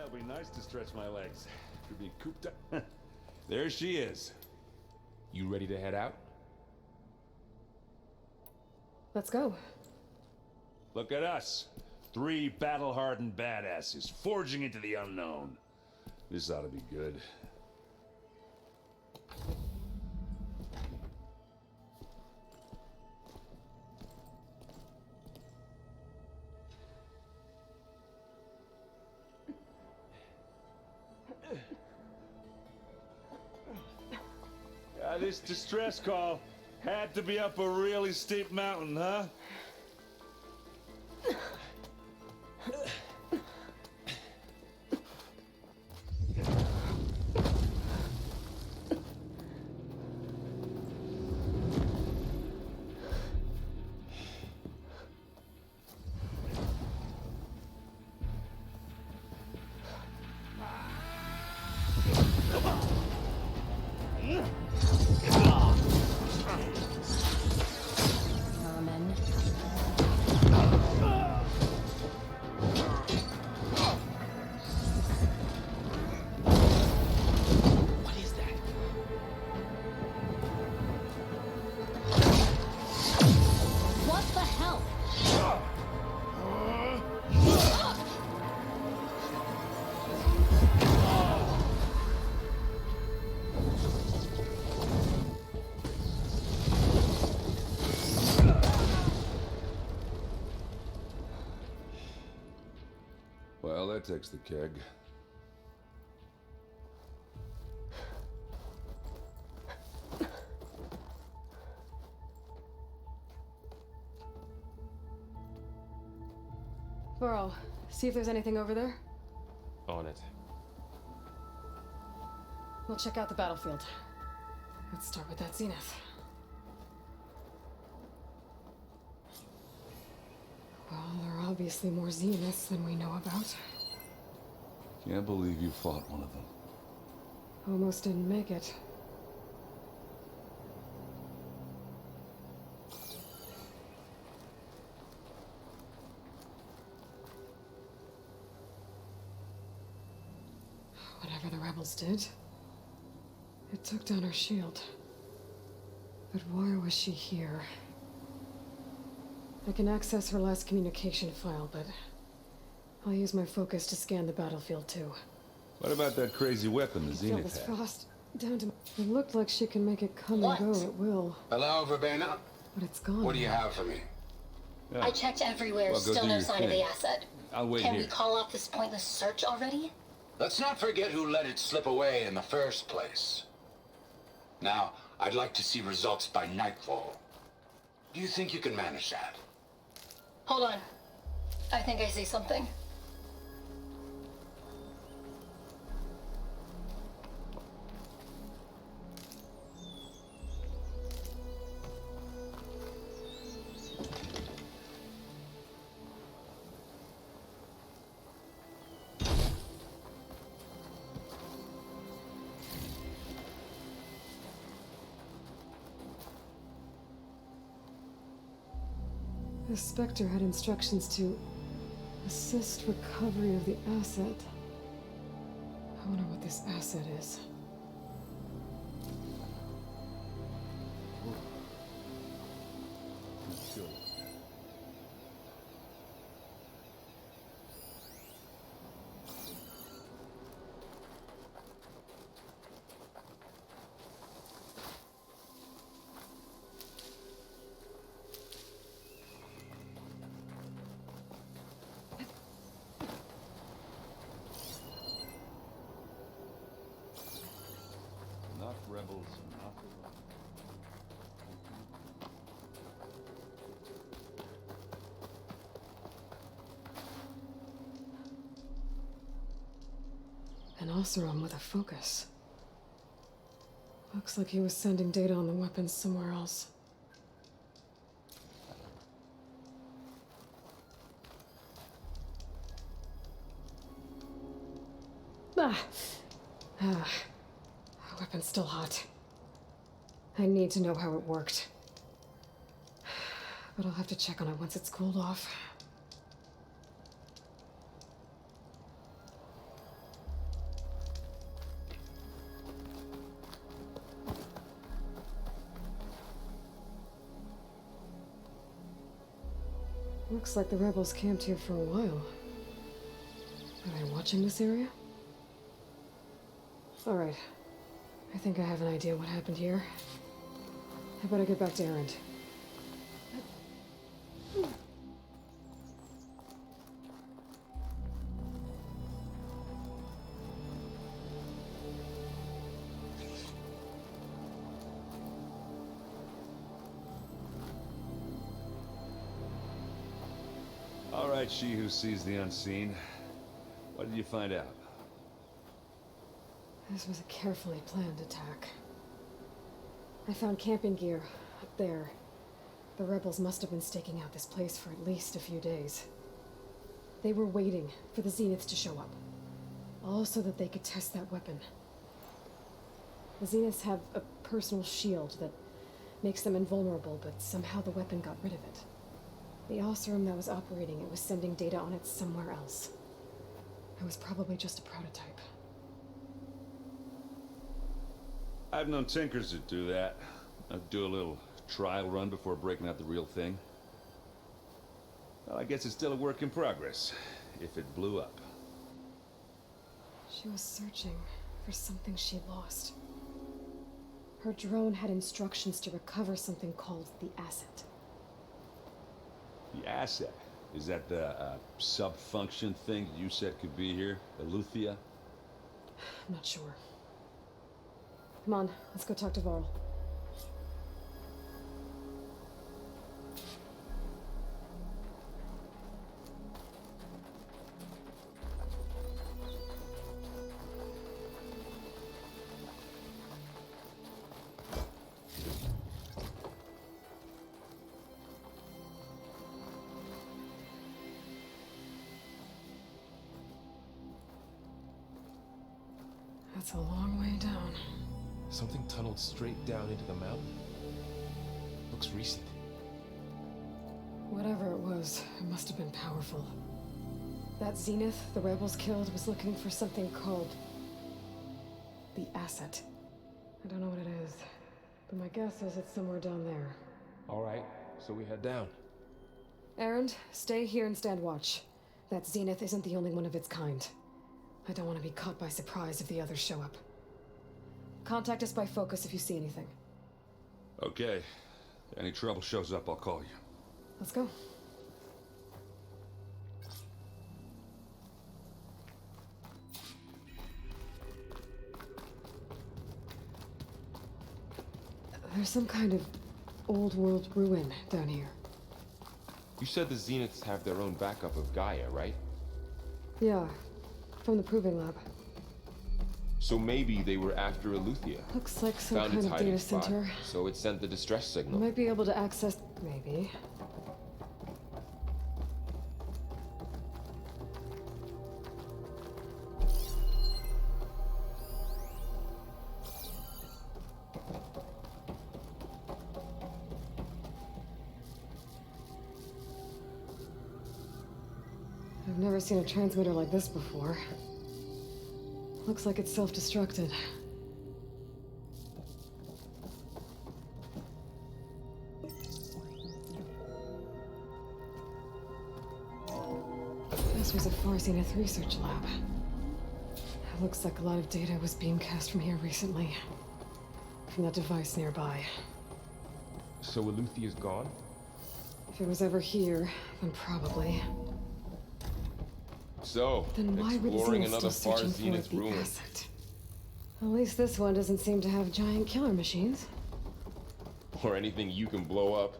it'll be nice to stretch my legs. After being cooped up. There she is. You ready to head out? Let's go. Look at us. 3 battle-hardened badasses forging into the unknown. This ought to be good. This distress call had to be up a really steep mountain, huh? Well, that takes the keg. Burl, see if there's anything over there. On it. We'll check out the battlefield. Let's start with that zenith. Well, there are obviously more zeniths than we know about. Can't believe you fought one of them. Almost didn't make it. Whatever the rebels did, it took down her shield. But why was she here? I can access her last communication file, but I'll use my focus to scan the battlefield too. What about that crazy weapon the Feel Zenith this had? frost down to... It looked like she can make it come What? and go at will, Hello, Verbena. but it's gone. What do you have for me? Yeah. I checked everywhere, Well, go still do no your sign of thing. the asset. I'll wait Can here. we call off this pointless search already? Let's not forget who let it slip away in the first place. Now, I'd like to see results by nightfall. Do you think you can manage that? Hold on. I think I see something. The Spectre had instructions to assist recovery of the asset. I wonder what this asset is. Enough rebels, enough of them. An Oseram with a focus. Looks like he was sending data on the weapons somewhere else. Weapon's still hot. I need to know how it worked. But I'll have to check on it once it's cooled off. Looks like the rebels camped here for a while. Are they watching this area? Alright. I think I have an idea what happened here. I better get back to Erend. All right, she who sees the unseen. What did you find out? This was a carefully planned attack. I found camping gear up there. The rebels must have been staking out this place for at least a few days. They were waiting for the Zeniths to show up, all so that they could test that weapon. The Zeniths have a personal shield that makes them invulnerable, but somehow the weapon got rid of it. The Osserum that was operating it was sending data on it somewhere else. It was probably just a prototype. I've known tinkers that do that. I'd do a little trial run before breaking out the real thing. Well, I guess it's still a work in progress, if it blew up. She was searching for something she lost. Her drone had instructions to recover something called the asset. The asset? Is that the sub-function thing you said could be here? Eleuthia? I'm not sure. Come on, let's go talk to Varl. That's a long way down. Something tunneled straight down into the mountain. Looks recent. Whatever it was, it must have been powerful. That Zenith the rebels killed was looking for something called the asset. I don't know what it is, but my guess is it's somewhere down there. All right, so we head down. Erend, stay here and stand watch. That Zenith isn't the only one of its kind. I don't want to be caught by surprise if the others show up. Contact us by focus if you see anything. Okay. Any trouble shows up, I'll call you. Let's go. There's some kind of old world ruin down here. You said the Zeniths have their own backup of Gaia, right? Yeah, from the proving lab. So maybe they were after Eleuthia. Looks like some Found kind its of hiding data spot, center. so it sent the distress signal. Might be able to access... maybe. I've never seen a transmitter like this before. Looks like it's self-destructed. This was a Zenith research lab. It looks like a lot of data was beamcast from here recently. From that device nearby. So Eleuthia's gone? If it was ever here, then probably. So, Then why were the exploring Zeniths another still far searching for Zenith the ruin. asset? At least this one doesn't seem to have giant killer machines. Or anything you can blow up.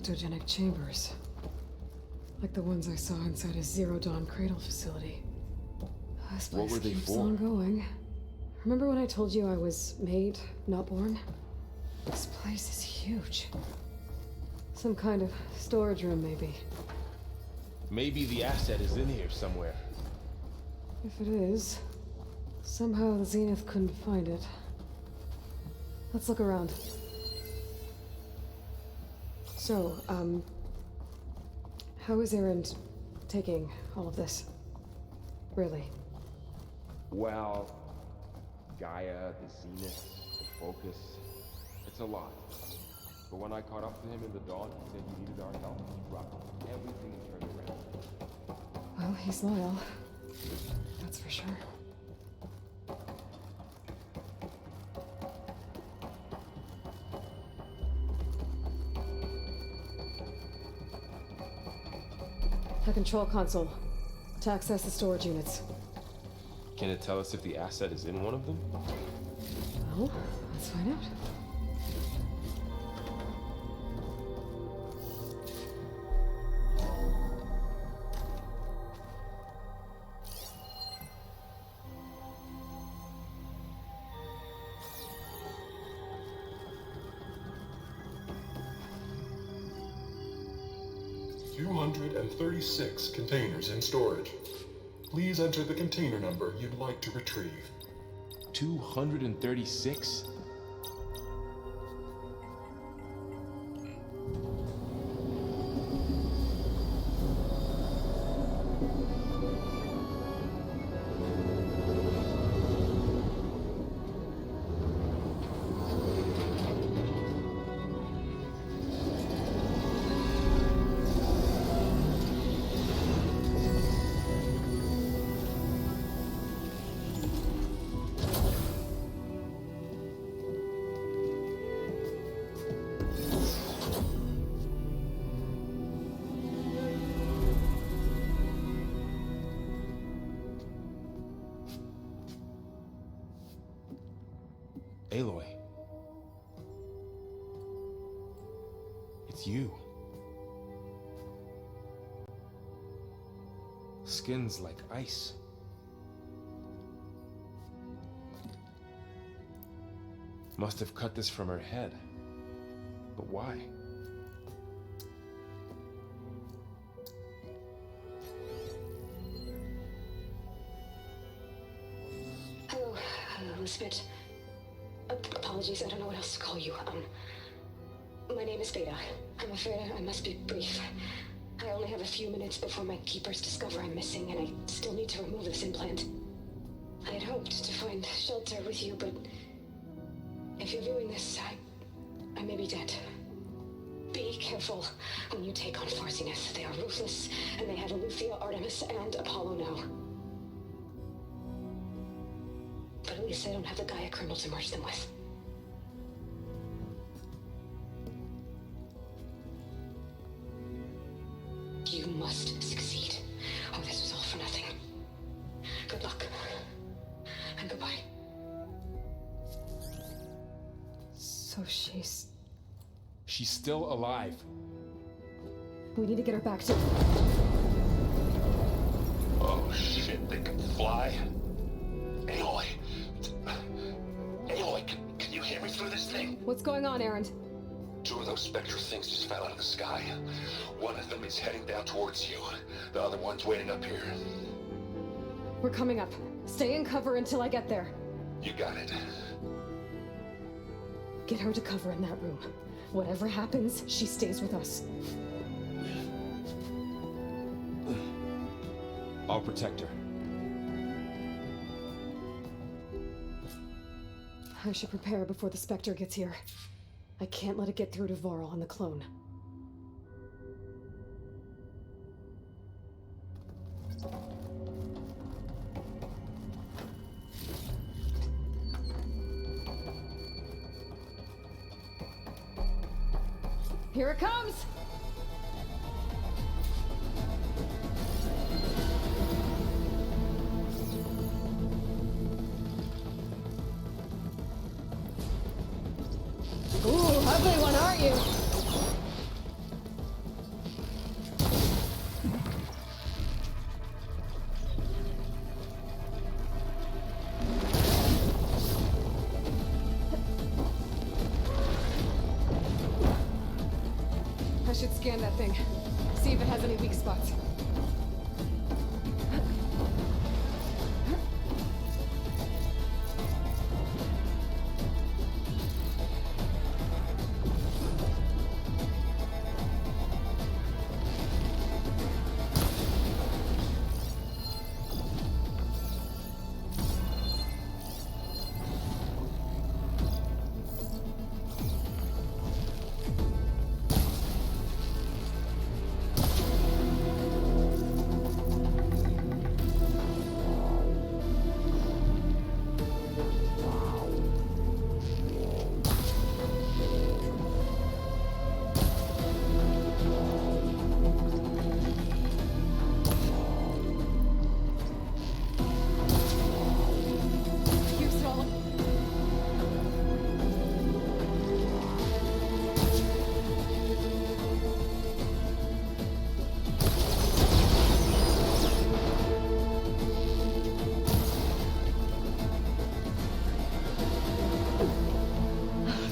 Ectogenic chambers. Like the ones I saw inside a Zero Dawn Cradle facility. This What place were they keeps for? on going. Remember when I told you I was made, not born? This place is huge. Some kind of storage room, maybe. Maybe the asset is in here somewhere. If it is, somehow the Zenith couldn't find it. Let's look around. So, how is Erend taking all of this? Really? Well, Gaia, the Zenith, the Focus. It's a lot. But when I caught up to him in the dawn, he said he needed our help. He dropped everything and turned around. Well, he's loyal. That's for sure. The control console. To access the storage units. Can it tell us if the asset is in one of them? Well, let's find out. $236 containers in storage. Please enter the container number you'd like to retrieve. 236? Aloy. It's you. Skin's like ice. Must have cut this from her head. But why? Hello, Spit. Apologies, I don't know what else to call you. My name is Veda. I'm afraid I must be brief. I only have a few minutes before my keepers discover I'm missing, and I still need to remove this implant. I had hoped to find shelter with you, but if you're viewing this, I may be dead. Be careful when you take on Far Zenith. They are ruthless, and they have Aletheia, Artemis, and Apollo now. But at least I don't have the Gaia kernel to merge them with. You must succeed, or this was all for nothing. Good luck. And goodbye. So she's... She's still alive. We need to get her back to... Oh shit, they can fly? Aloy. Aloy, can you hear me through this thing? What's going on, Erend? Two of those spectral things just fell out of the sky. One of them is heading down towards you. The other one's waiting up here. We're coming up. Stay in cover until I get there. You got it. Get her to cover in that room. Whatever happens, she stays with us. I'll protect her. I should prepare before the Spectre gets here. I can't let it get through to Varl and the clone. Here it comes! Ooh, ugly one, aren't you? should scan that thing. See if it has any weak spots.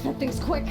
That thing's quick.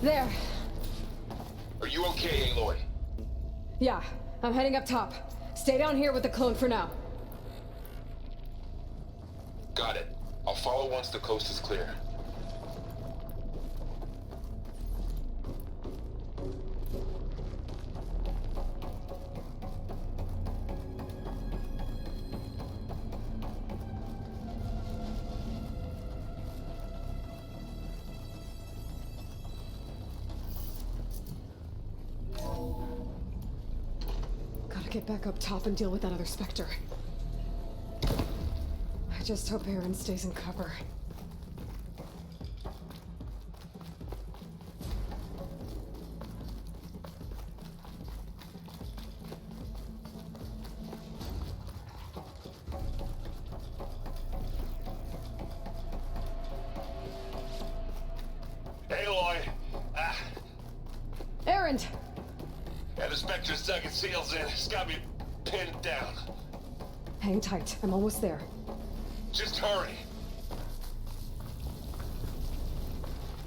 There. Are you okay, Aloy? Yeah, I'm heading up top. Stay down here with the clone for now. Got it. I'll follow once the coast is clear. Gotta get back up top and deal with that other Spectre. I just hope Aaron stays in cover. Hey, Aloy. Aaron! Yeah, the Spectre's dug its heels in. It's got me pinned down. Hang tight. I'm almost there. Just hurry.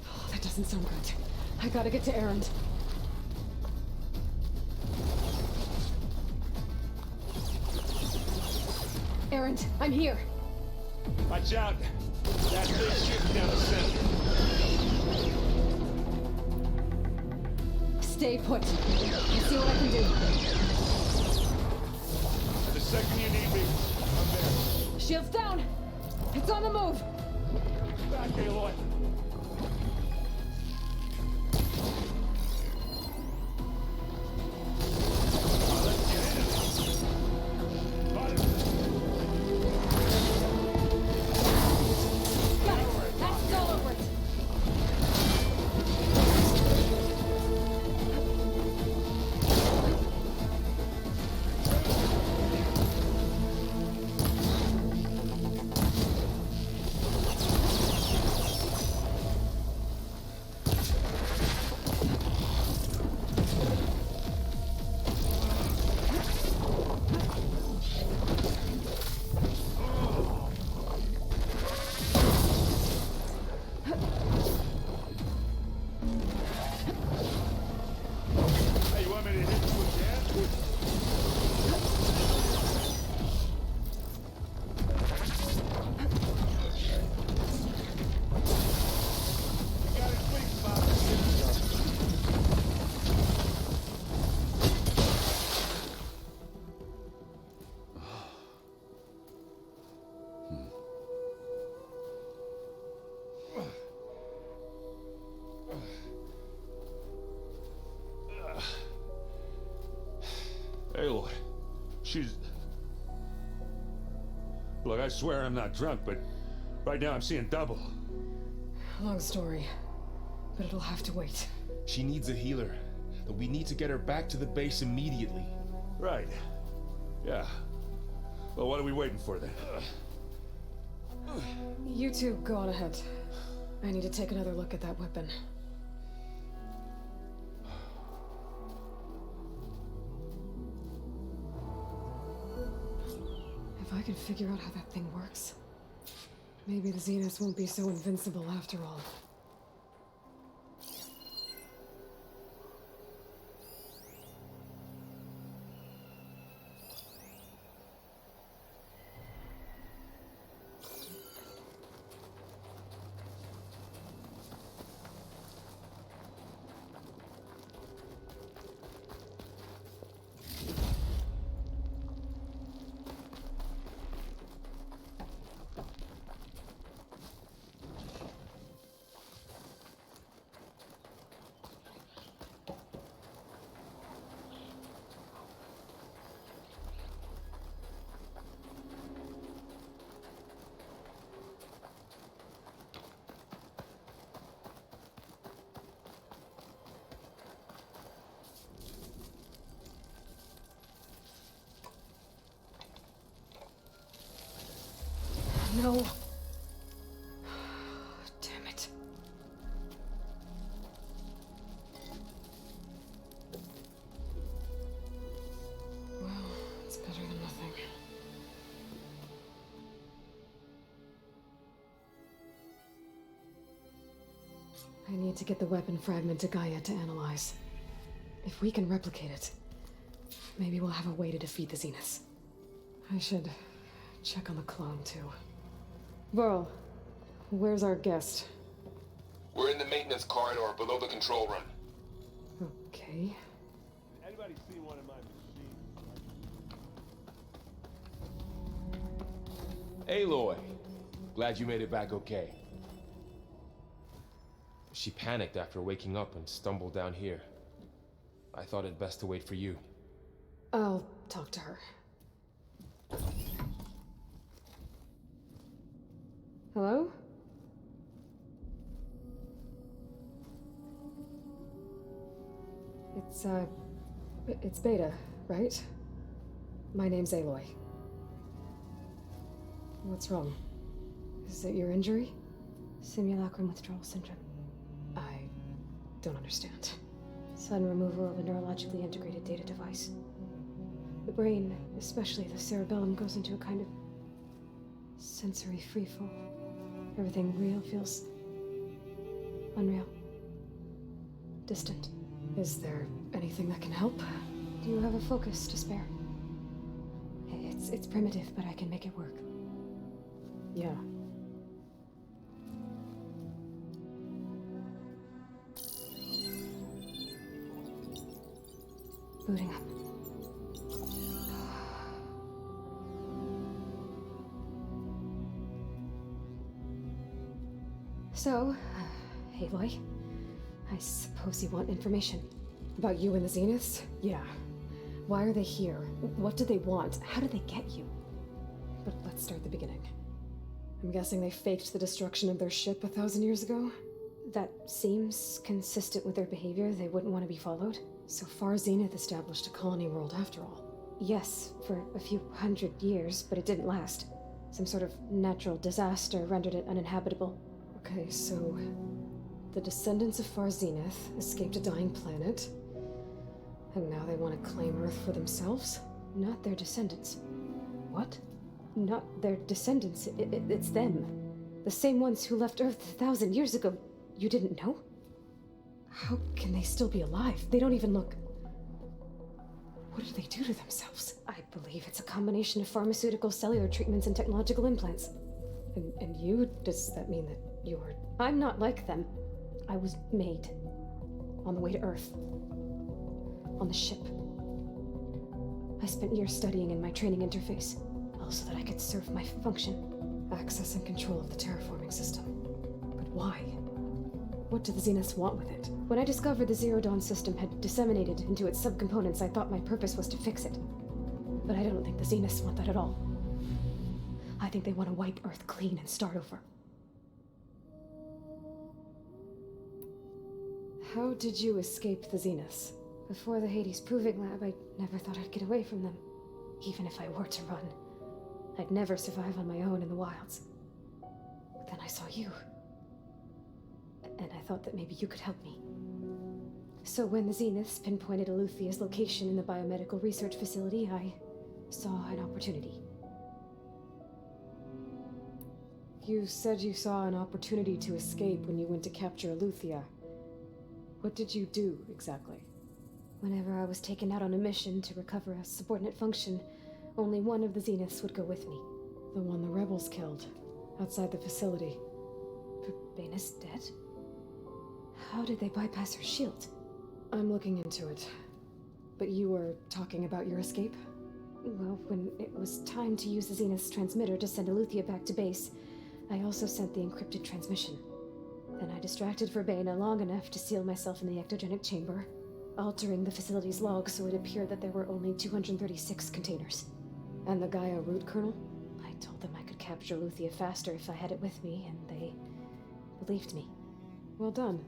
Oh, that doesn't sound good. I gotta get to Aaron. Aaron, I'm here. Watch out! That thing's shooting down the center. Stay put. I'll see what I can do. second you need me, I'm there. Shields down! It's on the move! Back, Aloy. Got it! That's all over it! Hey, you want me to hit you again? You got it, please, Bob. Aloy, she's... Look, I swear I'm not drunk, but right now I'm seeing double. Long story, but it'll have to wait. She needs a healer, but we need to get her back to the base immediately. Right. Yeah. Well, what are we waiting for then? You two go on ahead. I need to take another look at that weapon. If I can figure out how that thing works, maybe the Zeniths won't be so invincible after all. No. Damn it. Well, it's better than nothing. I need to get the weapon fragment to Gaia to analyze. If we can replicate it, maybe we'll have a way to defeat the Zeniths. I should check on the clone, too. Burl, where's our guest? We're in the maintenance corridor below the control room. Okay. Anybody seen one of my machines? Aloy, glad you made it back okay. She panicked after waking up and stumbled down here. I thought it best to wait for you. I'll talk to her. Hello? It's Beta, right? My name's Aloy. What's wrong? Is it your injury? Simulacrum withdrawal syndrome. I don't understand. Sudden removal of a neurologically integrated data device. The brain, especially the cerebellum, goes into a kind of sensory freefall. Everything real feels unreal. Distant. Is there anything that can help? Do you have a focus to spare? It's primitive, but I can make it work. Yeah. Booting up. So, Aloy, I suppose you want information. About you and the Zeniths? Yeah. Why are they here? What do they want? How did they get you? But let's start at the beginning. I'm guessing they faked the destruction of their ship 1,000 years ago? That seems consistent with their behavior. They wouldn't want to be followed. So far, Zenith established a colony world after all. Yes, for a few hundred years, but it didn't last. Some sort of natural disaster rendered it uninhabitable. Okay, so the descendants of Far Zenith escaped a dying planet, and now they want to claim Earth for themselves? Not their descendants. What? Not their descendants. It's them. The same ones who left Earth 1,000 years ago. You didn't know? How can they still be alive? They don't even look... What did they do to themselves? I believe it's a combination of pharmaceutical, cellular treatments, and technological implants. And you? Does that mean that you're... I'm not like them. I was made. On the way to Earth. On the ship. I spent years studying in my training interface, all so that I could serve my function. Access and control of the terraforming system. But why? What do the Zeniths want with it? When I discovered the Zero Dawn system had disseminated into its subcomponents, I thought my purpose was to fix it. But I don't think the Zeniths want that at all. I think they want to wipe Earth clean and start over. How did you escape the Zeniths? Before the Hades Proving Lab, I never thought I'd get away from them. Even if I were to run, I'd never survive on my own in the wilds. But then I saw you. And I thought that maybe you could help me. So when the Zeniths pinpointed Eluthia's location in the biomedical research facility, I saw an opportunity. You said you saw an opportunity to escape when you went to capture Eluthia. What did you do, exactly? Whenever I was taken out on a mission to recover a subordinate function, only one of the Zeniths would go with me. The one the rebels killed, outside the facility. Baina's dead? How did they bypass her shield? I'm looking into it. But you were talking about your escape? Well, when it was time to use the Zenith's transmitter to send Eluthia back to base, I also sent the encrypted transmission. Then I distracted Verbena long enough to seal myself in the ectogenic chamber, altering the facility's log so it appeared that there were only 236 containers. And the Gaia root kernel? I told them I could capture Eluthia faster if I had it with me, and they believed me. Well done.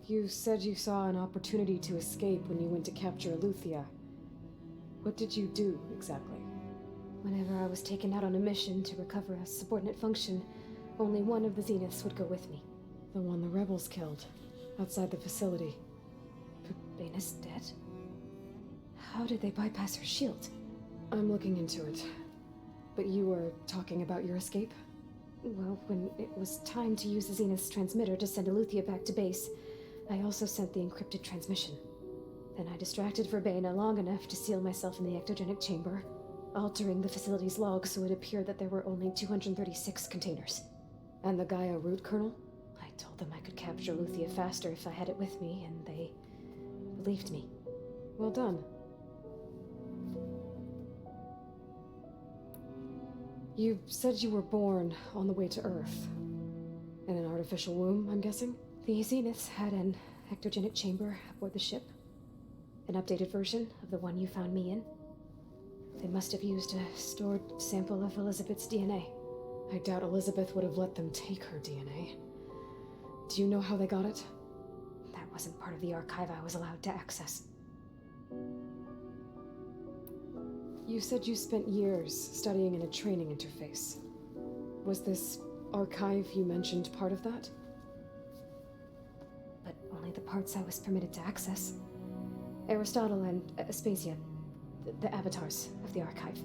You said you saw an opportunity to escape when you went to capture Eluthia. What did you do, exactly? Whenever I was taken out on a mission to recover a subordinate function, only one of the Zeniths would go with me. The one the rebels killed, outside the facility. Baina's dead? How did they bypass her shield? I'm looking into it. But you were talking about your escape? Well, when it was time to use the Zenith's transmitter to send Eluthia back to base, I also sent the encrypted transmission. Then I distracted Verbena long enough to seal myself in the ectogenic chamber, altering the facility's log so it appeared that there were only 236 containers. And the Gaia root kernel? I told them I could capture Eluthia faster if I had it with me, and they believed me. Well done. You said you were born on the way to Earth. In an artificial womb, I'm guessing? The Zeniths had an ectogenic chamber aboard the ship. An updated version of the one you found me in. They must have used a stored sample of Elizabeth's DNA. I doubt Elizabeth would have let them take her DNA. Do you know how they got it? That wasn't part of the archive I was allowed to access. You said you spent years studying in a training interface. Was this archive you mentioned part of that? But only the parts I was permitted to access. Aristotle and Aspasia, the avatars of the archive,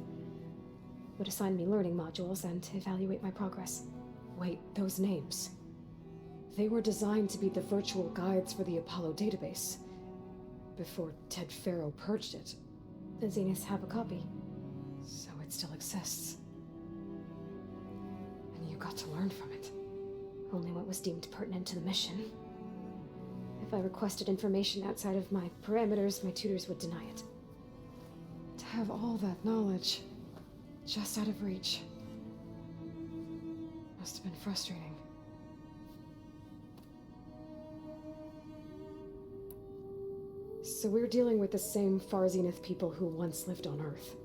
would assign me learning modules and evaluate my progress. Wait, those names. They were designed to be the virtual guides for the Apollo database, before Ted Faro purged it. The Zeniths have a copy, so it still exists. And you got to learn from it. Only what was deemed pertinent to the mission. If I requested information outside of my parameters, my tutors would deny it. To have all that knowledge, Just out of reach. Must have been frustrating. So we're dealing with the same Far Zenith people who once lived on Earth.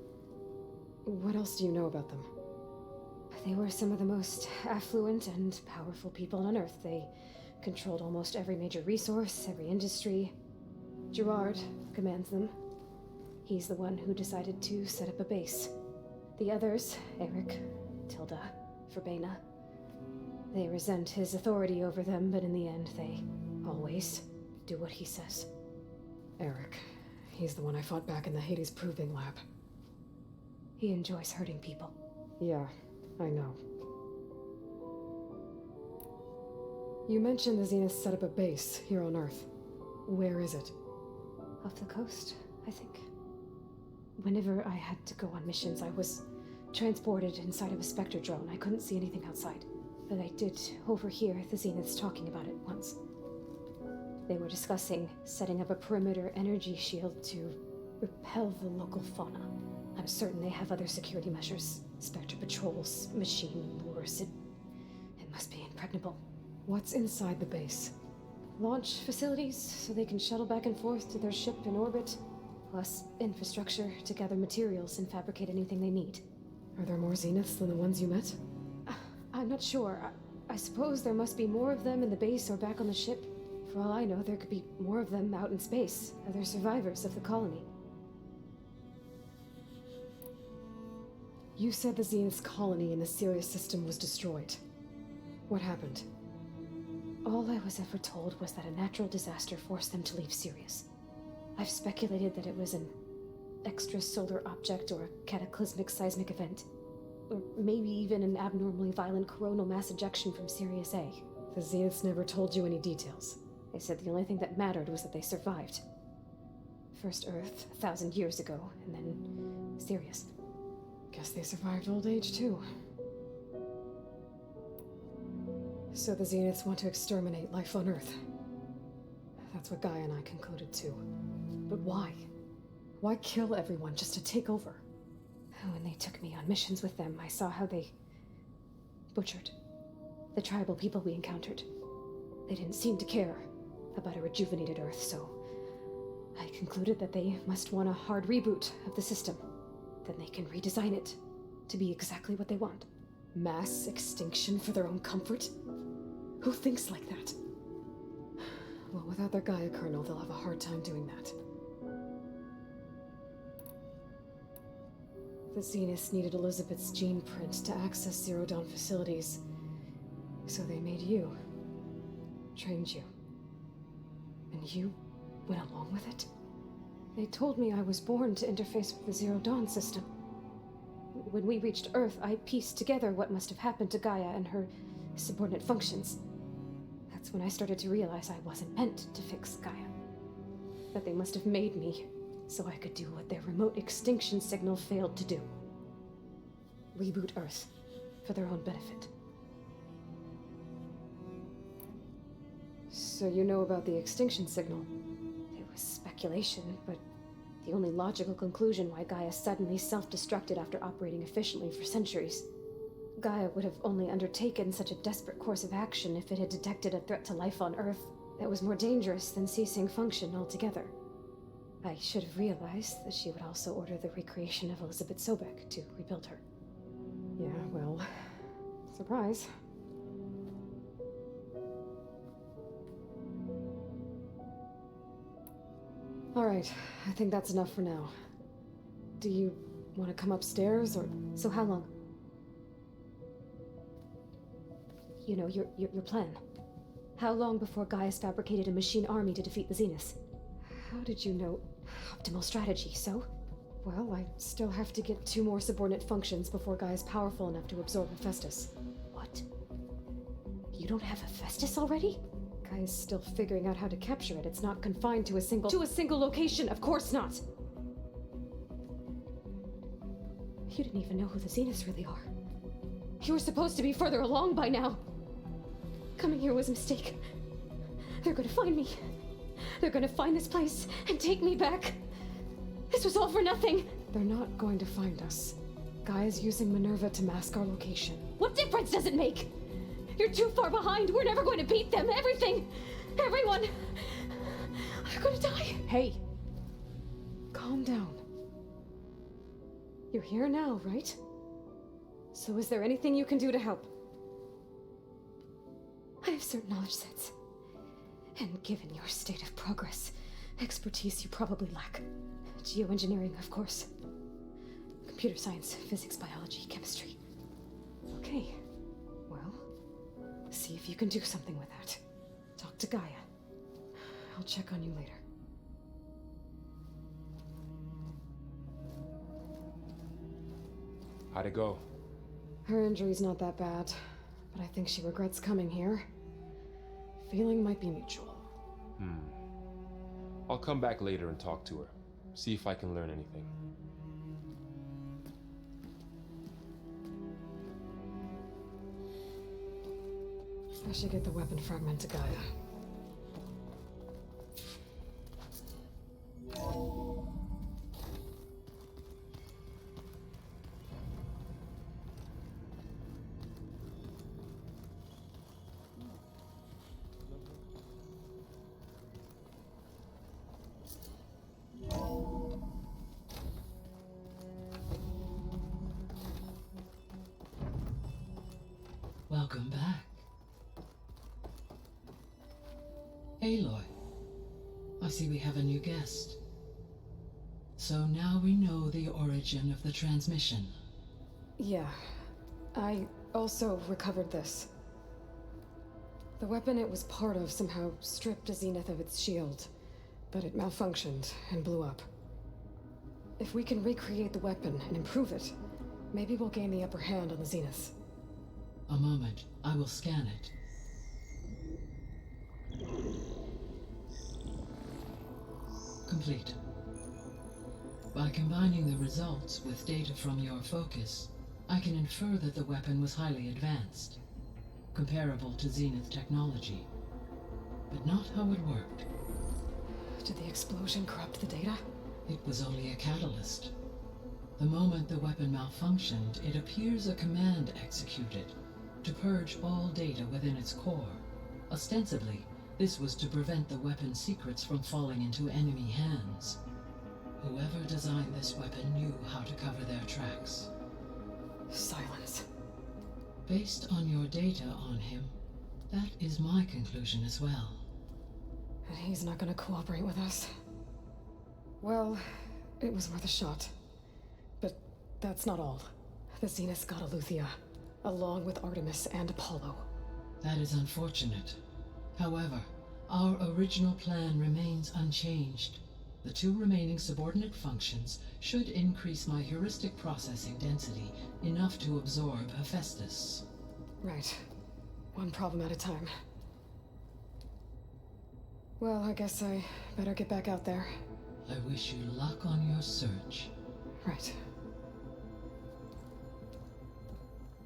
What else do you know about them? They were some of the most affluent and powerful people on Earth. They controlled almost every major resource, every industry. Gerard commands them. He's the one who decided to set up a base. The others, Eric, Tilda, Verbena, they resent his authority over them, but in the end, they always do what he says. Eric. He's the one I fought back in the Hades Proving Lab. He enjoys hurting people. Yeah, I know. You mentioned the Zenith set up a base here on Earth. Where is it? Off the coast, I think. Whenever I had to go on missions, I was transported inside of a Spectre drone. I couldn't see anything outside. But I did overhear the Zeniths talking about it once. They were discussing setting up a perimeter energy shield to repel the local fauna. I'm certain they have other security measures. Spectre patrols, machine wars. It must be impregnable. What's inside the base? Launch facilities, so they can shuttle back and forth to their ship in orbit. Plus infrastructure to gather materials and fabricate anything they need. Are there more Zeniths than the ones you met? I'm not sure. I suppose there must be more of them in the base or back on the ship. For all I know, there could be more of them out in space, other survivors of the colony. You said the Zenith's colony in the Sirius system was destroyed. What happened? All I was ever told was that a natural disaster forced them to leave Sirius. I've speculated that it was an extrasolar object or a cataclysmic seismic event. Or maybe even an abnormally violent coronal mass ejection from Sirius A. The Zeniths never told you any details. They said the only thing that mattered was that they survived. First Earth, 1,000 years ago, and then Sirius. Guess they survived old age, too. So the Zeniths want to exterminate life on Earth. That's what Gaia and I concluded, too. But why? Why kill everyone just to take over? When they took me on missions with them, I saw how they butchered the tribal people we encountered. They didn't seem to care about a rejuvenated Earth, so I concluded that they must want a hard reboot of the system. Then they can redesign it to be exactly what they want. Mass extinction for their own comfort? Who thinks like that? Well, without their Gaia kernel, they'll have a hard time doing that. The Zeniths needed Elizabeth's gene print to access Zero Dawn facilities. So they made you. Trained you. And you went along with it? They told me I was born to interface with the Zero Dawn system. When we reached Earth, I pieced together what must have happened to Gaia and her subordinate functions. That's when I started to realize I wasn't meant to fix Gaia. That they must have made me so I could do what their remote extinction signal failed to do. Reboot Earth for their own benefit. So you know about the extinction signal? It was speculation, but the only logical conclusion why Gaia suddenly self-destructed after operating efficiently for centuries. Gaia would have only undertaken such a desperate course of action if it had detected a threat to life on Earth that was more dangerous than ceasing function altogether. I should have realized that she would also order the recreation of Elizabeth Sobek to rebuild her. Yeah, well, surprise. All right, I think that's enough for now. Do you want to come upstairs, or... So how long? You know, your plan. How long before Gaia's fabricated a machine army to defeat the Zeniths? How did you know? Optimal strategy, so? Well, I still have to get 2 more subordinate functions before Gaia's powerful enough to absorb Hephaestus. What? You don't have Hephaestus already? Gaia's still figuring out how to capture it. It's not confined to a single... To a single location, of course not! You didn't even know who the Zeniths really are. You were supposed to be further along by now. Coming here was a mistake. They're gonna find me. They're gonna find this place and take me back. This was all for nothing. They're not going to find us. Gaia's using Minerva to mask our location. What difference does it make? You're too far behind. We're never going to beat them. Everything, everyone, are going to die. Hey! Calm down. You're here now, right? So is there anything you can do to help? I have certain knowledge sets. And given your state of progress, expertise you probably lack. Geoengineering, of course. Computer science, physics, biology, chemistry. Okay. Well, see if you can do something with that. Talk to Gaia. I'll check on you later. How'd it go? Her injury's not that bad, but I think she regrets coming here. Feeling might be mutual. I'll come back later and talk to her. See if I can learn anything. I should get the weapon fragment to Gaia. Welcome back. Aloy, I see we have a new guest. So now we know the origin of the transmission. Yeah. I also recovered this. The weapon it was part of somehow stripped a Zenith of its shield, but it malfunctioned and blew up. If we can recreate the weapon and improve it, maybe we'll gain the upper hand on the Zeniths. A moment, I will scan it. Complete. By combining the results with data from your focus, I can infer that the weapon was highly advanced, comparable to Zenith technology, but not how it worked. Did the explosion corrupt the data? It was only a catalyst. The moment the weapon malfunctioned, it appears a command executed to purge all data within its core. Ostensibly, this was to prevent the weapon's secrets from falling into enemy hands. Whoever designed this weapon knew how to cover their tracks. Silence. Based on your data on him, that is my conclusion as well. And he's not gonna cooperate with us. Well, it was worth a shot. But that's not all. The Zeniths got Aletheia, along with Artemis and Apollo. That is unfortunate. However, our original plan remains unchanged. The 2 remaining subordinate functions should increase my heuristic processing density enough to absorb Hephaestus. Right. One problem at a time. Well, I guess I better get back out there. I wish you luck on your search. Right.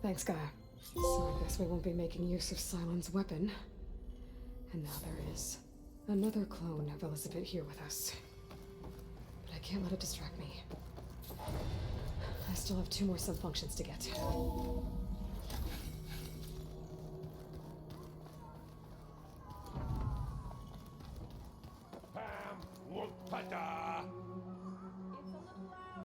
Thanks, Gaia. So I guess we won't be making use of Cylon's weapon. And now there is another clone of Elizabeth here with us. But I can't let it distract me. I still have 2 more subfunctions to get.